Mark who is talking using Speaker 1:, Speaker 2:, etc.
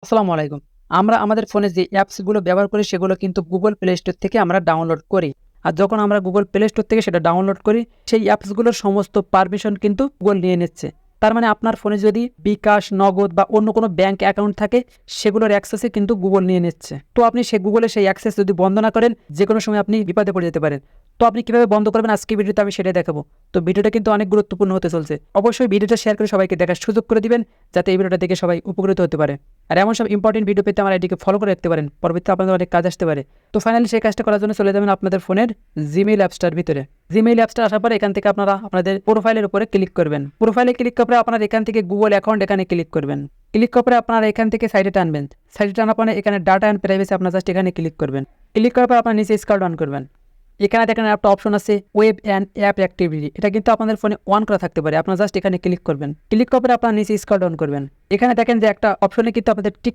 Speaker 1: আসসালামু আলাইকুম। আমরা আমাদের ফোনে যে অ্যাপসগুলো ব্যবহার করি সেগুলো কিন্তু Google Play Store থেকে আমরা ডাউনলোড করি। আর যখন আমরা Google Play Store থেকে সেটা ডাউনলোড করি, সেই অ্যাপসগুলোর সমস্ত পারমিশন কিন্তু Google নিয়ে নিচ্ছে। তার মানে আপনার ফোনে যদি বিকাশ, নগদ বা অন্য কোনো ব্যাংক অ্যাকাউন্ট থাকে, সেগুলোর অ্যাক্সেসই কিন্তু Google নিয়ে নিচ্ছে। তো আপনি Google এর সেই অ্যাক্সেস যদি বন্ধ না করেন, যেকোনো সময় আপনি বিপদে পড়ে যেতে পারেন। তো আপনি কিভাবে বন্ধ করবেন আজকের ভিডিওতে আমি সেটাই দেখাবো। তো ভিডিওটা কিন্তু অনেক গুরুত্বপূর্ণ হতে চলছে। অবশ্যই ভিডিওটা শেয়ার করে সবাইকে দেখার সুযোগ করে দিবেন, যাতে এই ভিডিওটা দেখে সবাই উপকৃত হতে পারে। আর এমন সব ইম্পর্টেন্ট ভিডিও পেতে আমার আইডিকে ফলো করে রাখতে পারেন, পরবর্তীতে আপনাদের অনেক কাজ আসতে পারে। তো ফাইনালি সেই কাজটা করার জন্য চলে যাবেন আপনাদের ফোনের জিমেইল অ্যাপসটার ভিতরে। জিমেইল অ্যাপসটা আসার পরে এখান থেকে আপনারা আপনাদের প্রোফাইলের উপরে ক্লিক করবেন। প্রোফাইলে ক্লিক করার পরে আপনারা এখান থেকে গুগল অ্যাকাউন্ট এখানে ক্লিক করবেন। ক্লিক করার পরে আপনারা এখান থেকে সাইডে টানবেন। সাইডে টানার পরে এখানে ডাটা অ্যান্ড প্রাইভেসি আপনারা জাস্ট এখানে ক্লিক করবেন। ক্লিক করার পর আপনারা নিচে স্ক্রল ডাউন করবেন। এখানে দেখেন একটা অপশন আছে ওয়েব অ্যান্ড অ্যাপ অ্যাক্টিভিটি। এটা কিন্তু আপনাদের ফোনে অন করা থাকতে পারে। আপনারা জাস্ট এখানে ক্লিক করবেন। ক্লিক করার পরে আপনারা নিচে স্ক্রল ডাউন করবেন। এখানে দেখেন যে একটা অপশনে কিন্তু আপনাদের টিক